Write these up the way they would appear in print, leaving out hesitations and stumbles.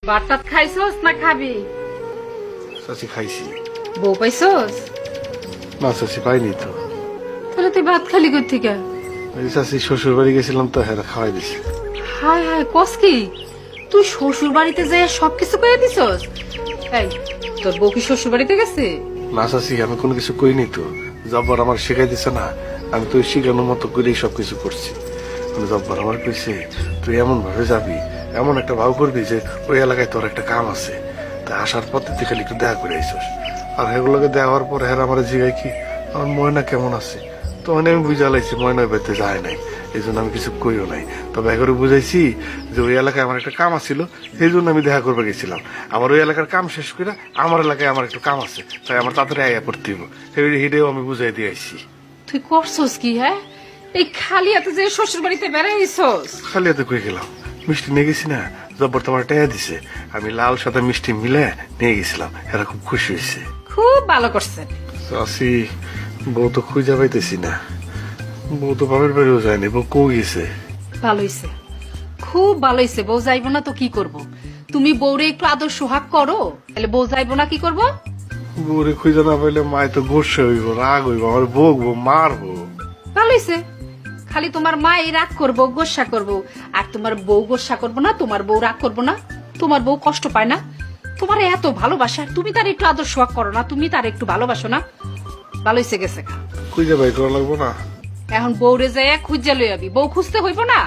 ভাত খাইছস না খাবি? চাচি খাইছি। বউ পাইছস? না চাচি পাইনি তো। তাহলে তুই ভাত খালি কই থেকে? ওই চাচি শ্বশুর বাড়ি গেছিলাম তো, হ্যাঁ খাওয়াই দিছি। হায় হায়, কস কি তুই শ্বশুর বাড়িতে যাই সবকিছু কয়ে দিছস? এই তোর বউ কি শ্বশুর বাড়িতে গেছে? না চাচি, আমি কোনো কিছু করিনি তো। জব্বর আমার শেখাই দিছে না, আমি তো শিখানোর মতো করেই সবকিছু করছি। জব্বর আমার কইছে তুই এমন ভাবে যাবি, এমন একটা ভাব করবি যে ওই এলাকায় তোর একটা কাম আছে, তা আসার পথে তুই খালি একটু দেখা করে আইসস। আর সেগুলোকে দেওয়ার পর হ্যাঁ আমার জিগাই কি আমার ময়না কেমন আছে, তো মানে আমি বুঝা লাইছি ময়না বেতে যায় নাই, এই জন্য আমি কিছু কইও নাই। তবে এগারো বুঝাইছি যে ওই এলাকায় আমার একটা কাম আছিল, সেই জন্য আমি দেখা করবে গেছিলাম। আমার ওই এলাকার কাম শেষ করে আমার এলাকায় আমার একটু কাম আছে, তাই আমার তাড়াতাড়ি আয়া পড়তে হইব, সেটাও আমি বুঝাই দিয়ে আইছি। তুই করছস কি? হ্যাঁ, এই খালি এত যে শ্বশুর বাড়িতে বেড়াইছস? খালি হাতে কই গেলাম, মিষ্টি নিয়ে গেছি না, জব্বর তোমার টেয়া দিছে, আমি লাল সাদা মিষ্টি মিলে নিয়ে গেছিলাম, এরা খুব খুশি হয়েছে। খুব ভালো করছেন। চাষি বউ তো খুঁজে পাইতেছি না, বউ তো বাপের বাড়িও যায়নি, বউ কৌ গেছে? ভালো হইছে, খুব ভালো হইছে। বউ যাইবো না তো কি করব? তুমি বউরে একটু আদর সোহাগ করো, তাহলে বউ যাইবো না কি করব? বউরে খুঁজে না পাইলে মায় তো গোসে হইব, রাগ হইব, আমার বকবো, মারবো। ভালো হইছে, খালি তোমার মা এই রাগ করবো, গোসা করবো, আর তোমার বউ গোসা করবো না, তোমার বউ রাগ করবো না, তোমার বউ কষ্ট পায় না। তোমার এত ভালোবাসা, তুমি তার একটু আদর সোহাগ করো না, তুমি তার একটু ভালোবাসো না। ভালো হইছে গেছে। খুঁজে বাই করা লাগবো না? এখন বউরে যায় খুঁজে লই আবি, বউ খুঁজতে হইব না?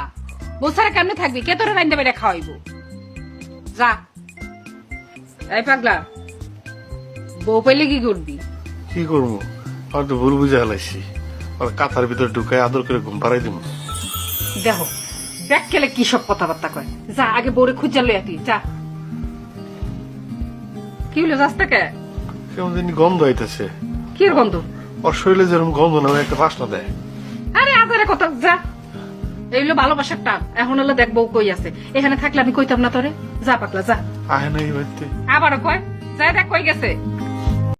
বউ ছাড়া কেমনে থাকবি? কে তোরে রাইন্দা বেড়ে খাওয়াইব? যা। এই পাগলা, বউ পাইলে কি করবি? কি করবো, আমার তো ভুল বুঝে হালাইছি, আর কাতার ভিতর ঢুকাই আদর করে ঘুম পাড়াই দিব। দেখো দেখ খেলে কি সব কথাবার্তা কয়। যা আগে বউরে খুঁজে লই আবি, যা। কি হলো, যাস কে? কেমন জানি গন্ধ আইতেছে। কি গন্ধ? ওর শরীরে যেরকম গন্ধ না, একটা বাসনা দেয়। আরে আজারে কথা, যা। এই হলো ভালোবাসার টান। এখন হলো দেখ বউ কই আছে, এখানে থাকলে আমি কইতাম না তোরে। যা পাগলা, যা। আহে না এই বাড়িতে। আবারও কয়, যা দেখ কই গেছে।